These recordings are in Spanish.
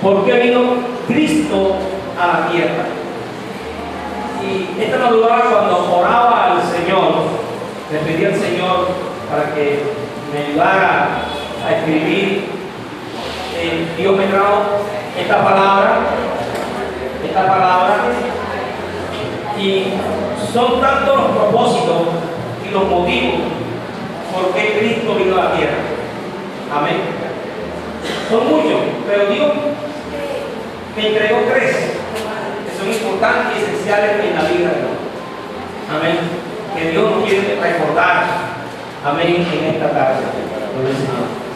¿Por qué vino Cristo a la tierra? Y esta madrugada, cuando oraba al Señor, le pedí al Señor para que me ayudara a escribir. Dios me trajo esta palabra, y son tantos los propósitos y los motivos por qué Cristo vino a la tierra. Amén. Son muchos, pero Dios me entregó tres que son importantes y esenciales en la vida de Dios. Amén. Que Dios nos quiere recordar. Amén. En esta tarde.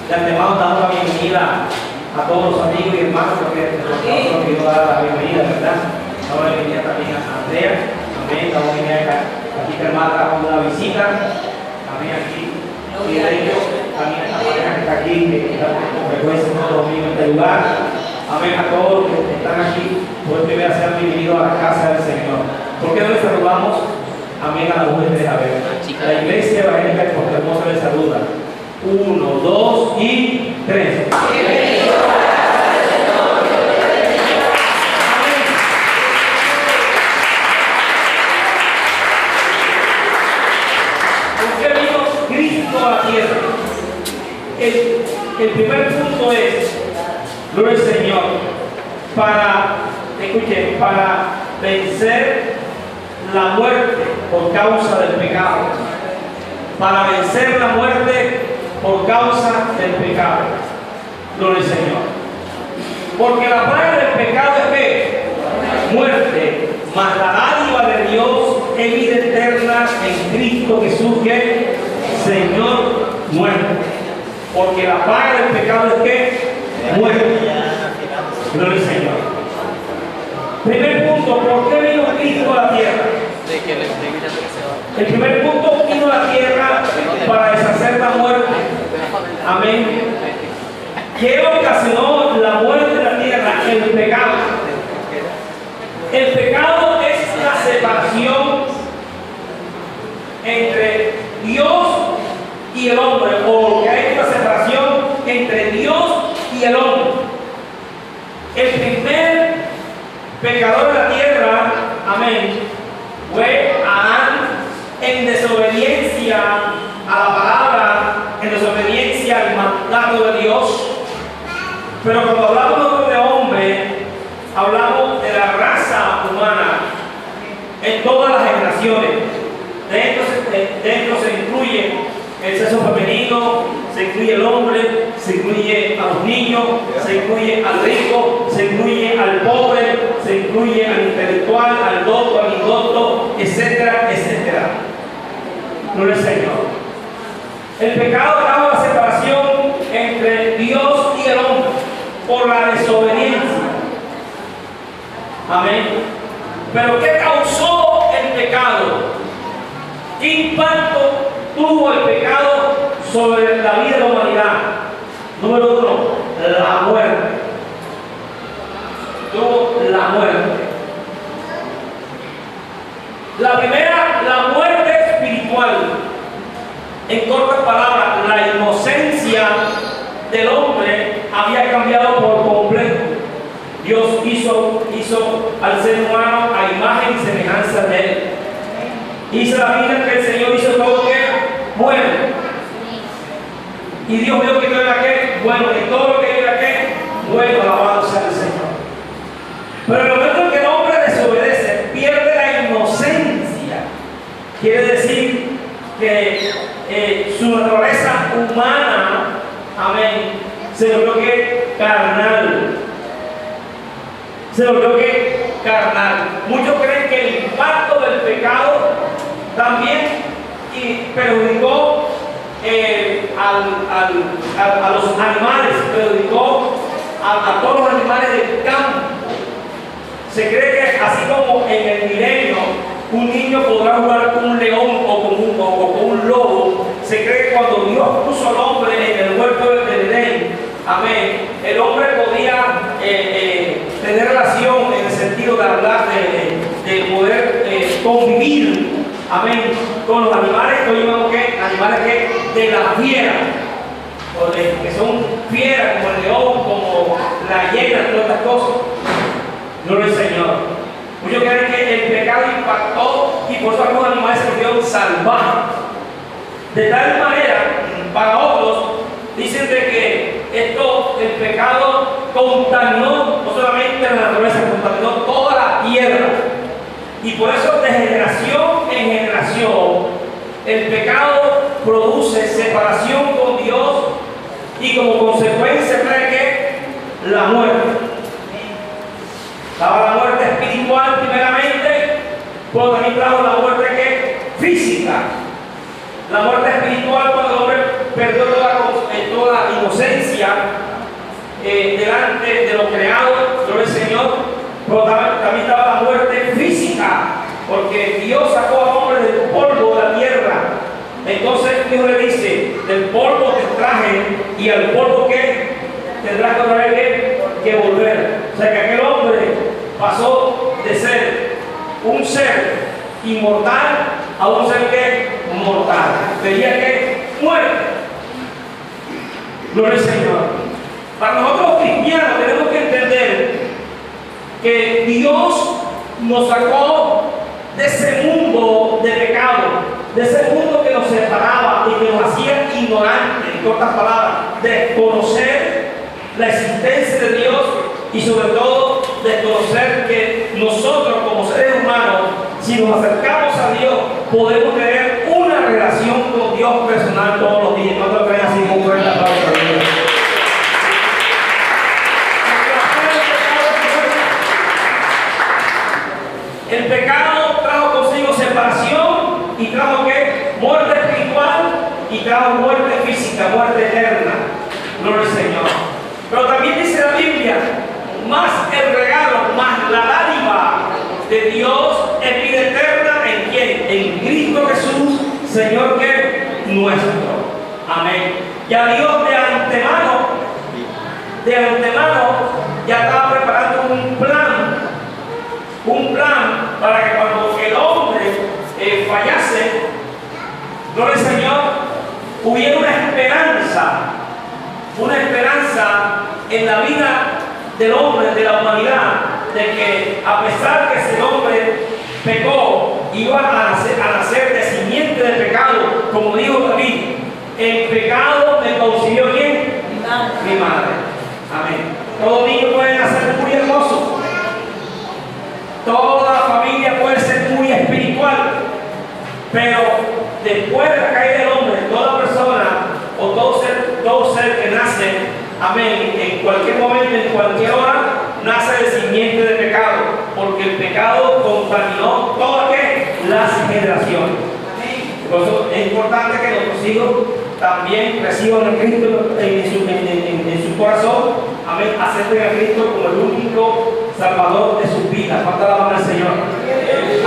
De antemano damos la bienvenida a todos los amigos y hermanos porque nosotros quiero dar la bienvenida, ¿verdad? Damos la bienvenida también a Andrea. Amén. Damos la bienvenida aquí que hermana trajo una visita. Amén. Aquí. Y de hecho, también a la pareja que está aquí, que está con frecuencia todos los domingos en este lugar. Amén. A todos los que están aquí, por primera sean bienvenidos a la casa del Señor. ¿Por qué no les saludamos? Amén. A la mujer de Javier. La iglesia evangélica de Puerto Hermoso les saluda. 1, 2 y 3. A la tierra. El primer punto es, gloria al Señor, para vencer la muerte por causa del pecado. Para vencer la muerte por causa del pecado. Gloria al Señor. Porque la paga del pecado es que muerte, mas la dádiva de Dios es vida eterna en Cristo Jesús, que Señor, muerte. Porque la paga del pecado es que muerte. Gloria al Señor. Primer punto, ¿por qué vino Cristo a la tierra? El primer punto, vino a la tierra para deshacer la muerte. Amén. ¿Qué ocasionó la muerte de la tierra? El pecado. El pecado es la separación entre Dios y el hombre, o que hay una separación entre Dios y el hombre. El primer pecador de la tierra, amén, fue Adán, en desobediencia a la palabra, en desobediencia al mandato de Dios. Pero cuando hablamos de hombre, hablamos de la raza humana en todas las generaciones. Dentro se incluye el sexo femenino, se incluye el hombre, se incluye a los niños, se incluye al rico, se incluye al pobre, se incluye al intelectual, al docto, al indocto, etcétera, etcétera. Gloria al Señor. El pecado trajo la separación entre Dios y el hombre por la desobediencia. Amén. Pero ¿qué causó el pecado? ¿Qué impacto tuvo el pecado sobre la vida de la humanidad? Número 1, la muerte. Tuvo la muerte. La primera, la muerte espiritual. En cortas palabras, la inocencia del hombre había cambiado por completo. Dios hizo al ser humano a imagen y semejanza de él. Dice la Biblia que el Señor hizo todo que bueno. Y Dios vio que todo era que bueno, y todo lo que era que bueno, alabado sea el Señor. Pero en el momento en que el hombre desobedece, pierde la inocencia. Quiere decir que su naturaleza humana, amén, se volvió que carnal. Se volvió que carnal. Muchos creen que el impacto del pecado también perjudicó a los animales, perjudicó a todos los animales del campo. Se cree que así como en el milenio un niño podrá jugar con un león o con un lobo, se cree que cuando Dios puso al hombre en el huerto del Edén, amén, el hombre podía tener relación en el sentido de hablar, de poder convivir, amén, con los animales que hoy llamamos que animales que de la fiera, que son fieras como el león, como la llena de otras cosas. Gloria al Señor. Muchos creen que el pecado impactó y por eso algunos animales se volvieron salvajes. De tal manera, para otros, dicen de que el pecado contaminó no solamente la naturaleza, contaminó toda la tierra. Y por eso de generación en generación, el pecado produce separación con Dios y como consecuencia trae que la muerte. Estaba la muerte espiritual primeramente, pero también trajo la muerte que física. La muerte espiritual cuando el hombre perdió toda inocencia delante de lo creado, gloria al Señor, pero también estaba la muerte física, porque Dios sacó al hombre del polvo de la tierra. Entonces Dios le dice, del polvo te traje y al polvo que tendrás que otra vez que volver. O sea que aquel hombre pasó de ser un ser inmortal a un ser que mortal. Veía que muerte. Gloria al Señor. Para nosotros cristianos tenemos que entender que Dios nos sacó de ese mundo de pecado, de ese mundo que nos separaba y que nos hacía ignorantes, en cortas palabras, desconocer la existencia de Dios y sobre todo desconocer que nosotros como seres humanos, si nos acercamos a Dios, podemos tener una relación con Dios personal todos los días. No lo crean así como fuera la palabra de Dios. El pecado trajo consigo separación y trajo ¿qué? Muerte espiritual y trajo muerte física, muerte eterna. Gloria al Señor. Pero también dice la Biblia, más el regalo, más la dádiva de Dios es vida eterna en quién? En Cristo Jesús, Señor que nuestro. Amén. Ya Dios de antemano ya estaba preparando un plan para que cuando el hombre fallase, gloria al Señor, hubiera una esperanza en la vida del hombre, de la humanidad, de que a pesar que ese hombre pecó, iba a nacer de simiente de pecado, como dijo David, el pecado me concibió ¿quién? Mi madre. Amén. Todo niño puede nacer muy hermoso. Toda familia puede ser muy espiritual, pero después de la caída del hombre, toda persona o todo ser que nace, amén, en cualquier momento, en cualquier hora, nace de simiente de pecado, porque el pecado contaminó todas las generaciones. Por eso es importante que nuestros hijos también reciban a Cristo en su corazón, amén, acepten a Cristo como el único Salvador de sus vidas. ¿Cuánta la mano al Señor?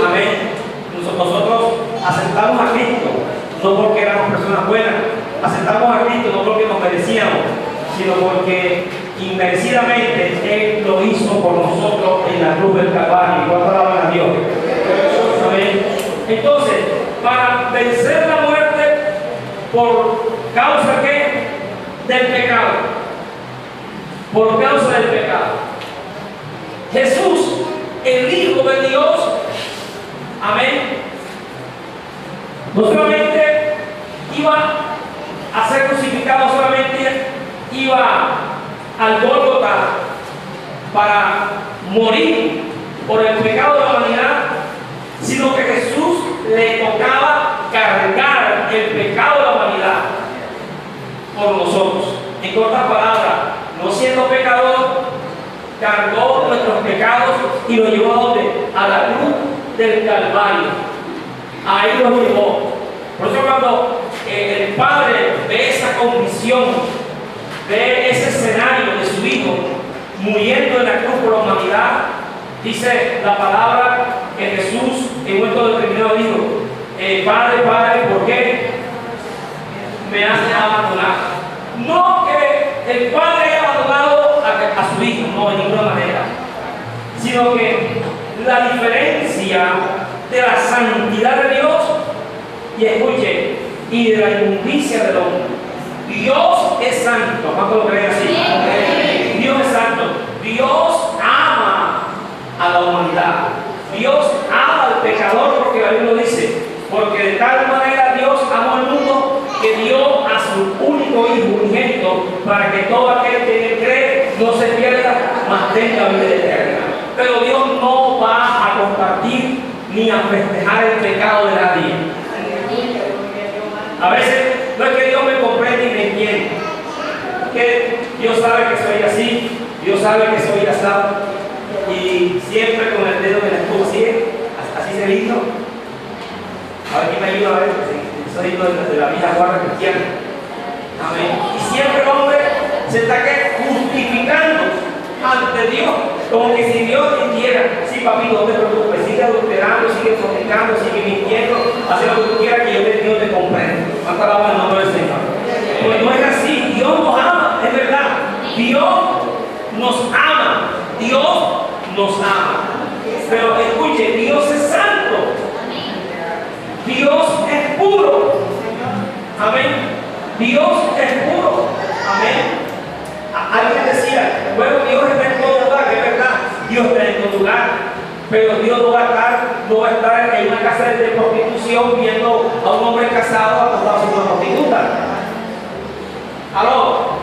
Amén. Nosotros aceptamos a Cristo no porque éramos personas buenas, aceptamos a Cristo no porque nos merecíamos, sino porque inmerecidamente Él lo hizo por nosotros en la cruz del Calvario. ¿Cuánta la mano a Dios? Amén. Entonces, para vencer la muerte por causa ¿qué? Del pecado. Por causa del pecado. Jesús, el Hijo de Dios, amén, no solamente iba a ser crucificado, solamente iba al Gólgota para morir por el pecado de la humanidad, sino que Jesús le tocaba cargar el pecado de la humanidad por nosotros. En cortas palabras, no siendo pecador, cargó nuestros pecados y lo llevó a ¿dónde? A la cruz del Calvario. Ahí lo llevó. Por eso cuando el Padre ve esa condición, ve ese escenario de su Hijo muriendo en la cruz por la humanidad, dice la palabra que Jesús en un momento determinado dijo, Padre, Padre, ¿por qué me has abandonado? No que el Padre haya abandonado a su Hijo, no, de ninguna manera, sino que la diferencia de la santidad de Dios, y escuche, y de la inmundicia del hombre. Dios es santo. ¿Cuánto lo creen así? Dios es santo. vino para que todo aquel que en él cree no se pierda, mas tenga vida eterna. Pero Dios no va a compartir ni a festejar el pecado de nadie. A veces no es que Dios me comprende y me entiende, que Dios sabe que soy así, Dios sabe que soy asado, y siempre con el dedo de la esposa así se lindo. A ver quién me ayuda a ver, soy de la vieja guarda cristiana. Amén. Y siempre el hombre se está justificando ante Dios, como que si Dios dijera: sí, papi, no te preocupes, sigue adulterando, sigue fornicando, sigue mintiendo, haz lo que tú quieras, que yo te comprendo. Hasta la el nombre del Señor. Pues no es así. Dios nos ama, es verdad. Dios nos ama. Dios nos ama. Pero escuche, Dios es santo. Dios es puro. Amén. Dios es puro. Amén. Alguien decía: bueno, Dios está en todo lugar, es verdad. Dios está en todo lugar. Pero Dios no va a estar en una casa de prostitución viendo a un hombre casado acostado con una prostituta. ¿Aló?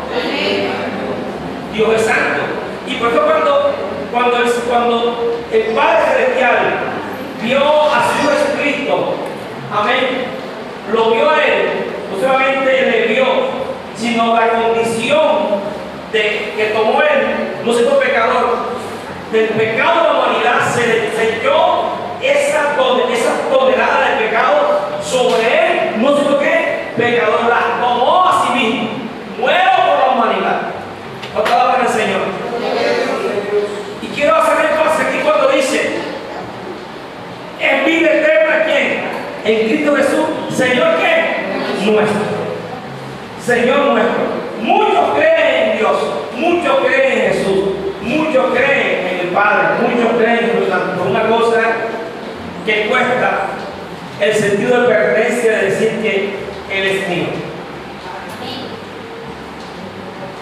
Dios es santo. Y por eso cuando el Padre Celestial vio a su Jesucristo, amén, lo vio a él, no solamente le vio, sino la condición que tomó él, no siendo pecador, del pecado de la humanidad, se le selló esa tonelada de pecado sobre él, no siendo que pecador, la tomó a sí mismo, muero por la humanidad. ¿No palabra del Señor? Y quiero hacer énfasis aquí cuando dice: en vida eterna, ¿quién? En Cristo Jesús, Señor, ¿qué? Nuestro. Señor nuestro. Muchos creen en Dios, muchos creen en Jesús, muchos creen en el Padre, muchos creen en Dios. Por una cosa que cuesta el sentido de pertenencia de decir que Él es mío.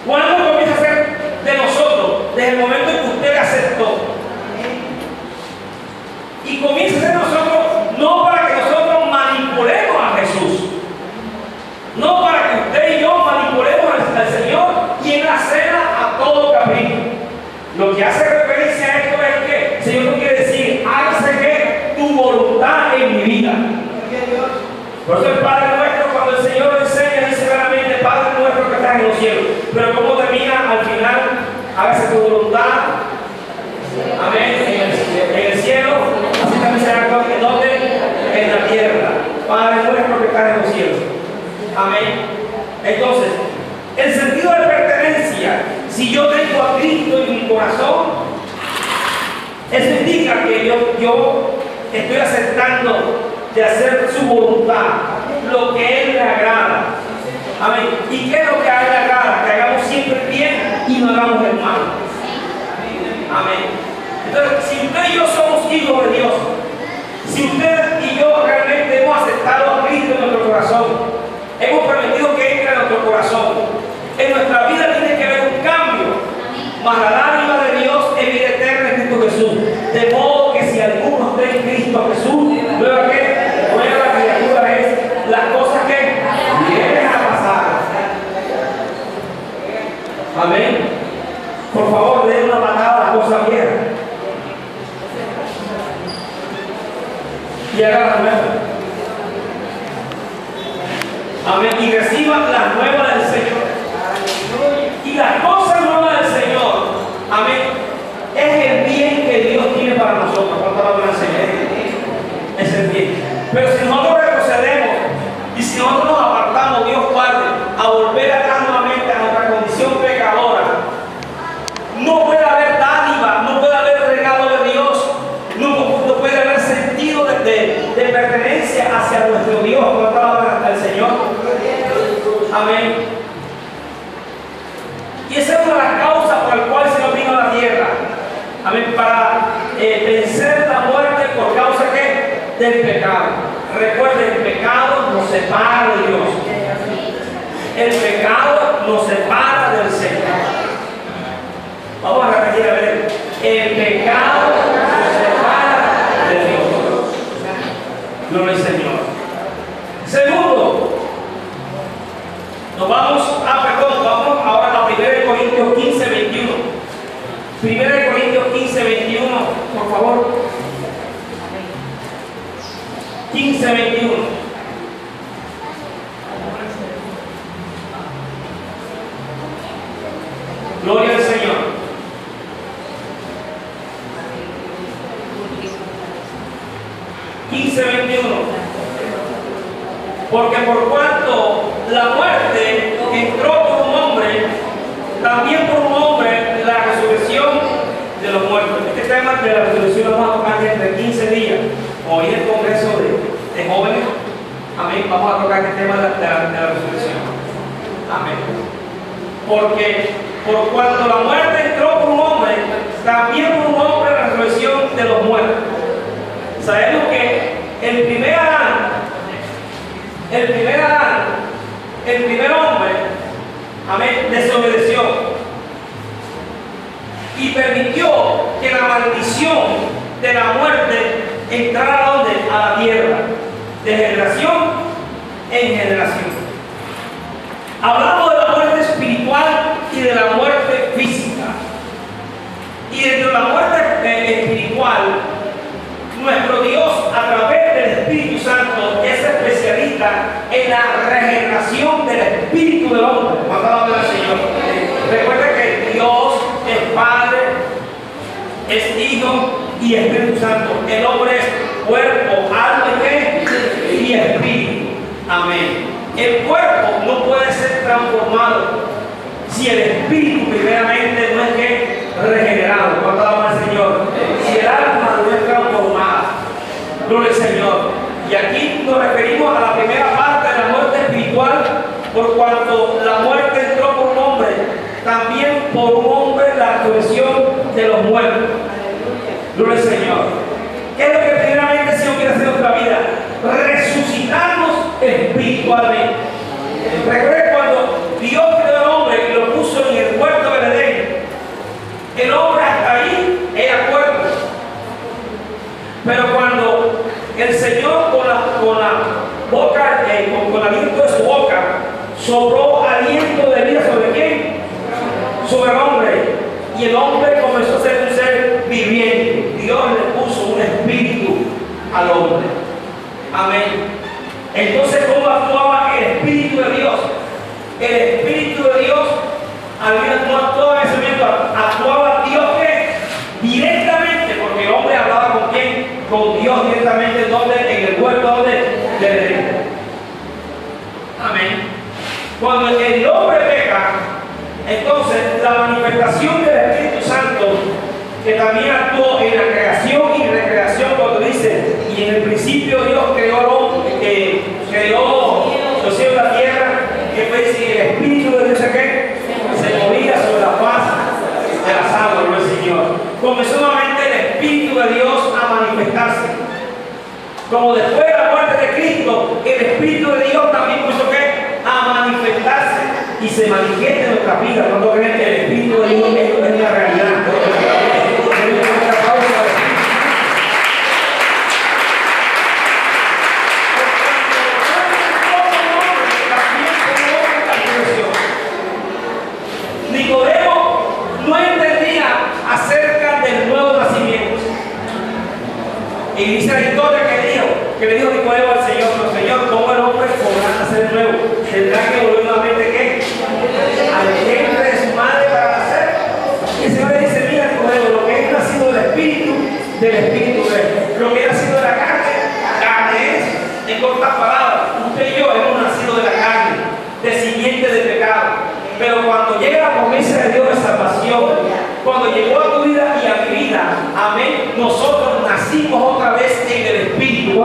¿Cuándo comienza a ser de nosotros? Desde el momento en que usted aceptó. Y comienza a ser de nosotros no para que nosotros manipulemos a Jesús, no para que usted y yo manipulemos al Señor y en la cena a todo capricho. Lo que hace referencia a esto es que el Señor no quiere decir: hágase que tu voluntad en mi vida. Por eso el Padre nuestro, cuando el Señor enseña, dice claramente: Padre nuestro que estás en los cielos. Pero como termina al final: hágase tu voluntad, amén, en el cielo, así también será en donde, en la tierra. Padre nuestro que estás en los cielos. Amén. Entonces, el sentido de pertenencia, si yo tengo a Cristo en mi corazón, eso indica que yo estoy aceptando de hacer su voluntad, lo que a Él le agrada. Amén. ¿Y qué es lo que a Él le agrada? Que hagamos siempre bien y no hagamos el mal. Amén. Entonces, si usted y yo somos hijos de Dios, si usted y yo realmente hemos aceptado a Cristo en nuestro corazón, hemos permitido que entre en nuestro corazón, en nuestra vida tiene que haber un cambio. Mas la dádiva de Dios es vida eterna en Cristo Jesús. De modo que si alguno está en Cristo Jesús, nueva criatura es, las cosas que vienen a pasar. Amén. Por favor, den una patada a las cosas viejas y hagan las nuevas. Amén. Y reciban las nuevas del Señor. Y las cosas nuevas del Señor, amén, es el bien que Dios tiene para nosotros. ¿Cuánto lo van a enseñar? Es el bien. Pero si nosotros retrocedemos y si nosotros nos apartamos, Dios guarde, a volver atrás nuevamente a nuestra condición pecadora, no puede haber dádiva, no puede haber regalo de Dios, no puede haber sentido de pertenencia hacia nuestro Dios. ¿Cuánto alaban al Señor? Amén. Y esa es una de las causas por las cuales el Señor vino a la tierra. Amén. Para vencer la muerte por causa ¿qué? Del pecado. Recuerden, el pecado nos separa de Dios. El pecado nos separa del Señor. Vamos a repetir, a ver. El pecado nos separa de Dios. Gloria al Señor. Segundo, vamos a Primera de Corintios 15, 21, por favor. 15, 21. Gloria al Señor. Porque por cuanto la muerte entró por un hombre, también por un hombre la resurrección de los muertos. Este tema de la resurrección lo vamos a tocar entre 15 días. Hoy en el Congreso de Jóvenes, amén, vamos a tocar este tema de la resurrección. Amén. Porque por cuanto la muerte entró por un hombre, también por un hombre la resurrección de los muertos. Sabemos que el primer hombre, amén, desobedeció y permitió que la maldición de la muerte entrara ¿a dónde? A la tierra, de generación en generación. Hablamos de la muerte espiritual y de la muerte física. Y dentro de la muerte espiritual, nuestro Dios, a través del Espíritu Santo, es especialista en la regeneración del espíritu del hombre. Mandado al Señor. Recuerda que Dios es Padre, es Hijo y Espíritu Santo. El hombre es cuerpo, alma y espíritu. Amén. El cuerpo no puede ser transformado si el espíritu primeramente no es que regenerado. Mandado al Señor. Si el alma no es transformada. Gloria al Señor. Y aquí nos referimos a la primera parte de la muerte espiritual, por cuanto la muerte entró por un hombre, también por un hombre la resurrección de los muertos. Gloria al Señor. ¿Qué es lo que primeramente el Señor quiere hacer en nuestra vida? Resucitarnos espiritualmente. Recuerden cuando Dios creó al hombre y lo puso en el huerto del Edén. El hombre hasta ahí era cuerpo. Pero cuando el Señor con la boca, con aliento de su boca, sopló aliento de vida ¿sobre quién? Sobre el hombre. Y el hombre comenzó a ser un ser viviente. Dios le puso un espíritu al hombre. Amén. Entonces, ¿cómo actuaba el Espíritu de Dios? El Espíritu de Dios no actuaba en ese momento, actuaba Dios ¿qué? Directamente, porque el hombre hablaba con quién? Con Dios directamente, ¿dónde? En el huerto del Edén. Amén. Cuando el hombre peca, entonces la manifestación del Espíritu Santo, que también actuó en la creación y recreación, cuando dice, y en el principio Dios creó al hombre, creó los cielos y la tierra, que fue decir, el Espíritu de Dios ¿qué? Se movía sobre la faz de las aguas, ¿no? El Señor. Comenzó nuevamente el Espíritu de Dios a manifestarse. Como después de la muerte de Cristo, el Espíritu de Dios también comenzó ¿qué? A manifestarse y se manifiesta en nuestra vida. Cuando creen que el Espíritu de Dios es la realidad. Nicodemo no entendía acerca del nuevo nacimiento. Y dice la historia que le dijo Nicodemo al Señor, pero Señor, ¿cómo el hombre podrá nacer de nuevo? ¿Tendrá que volver nuevamente qué? Al vientre de su madre para nacer. Y el Señor le dice, mira Nicodemo, lo que es nacido del Espíritu es. Lo que es nacido de la carne es, en cortas palabras, usted y yo hemos nacido de la carne, de simiente de pecado. Pero cuando llega la promesa de Dios de salvación, cuando llegó a tu vida y a mi vida, amén, nosotros nacimos otra vez en el Espíritu.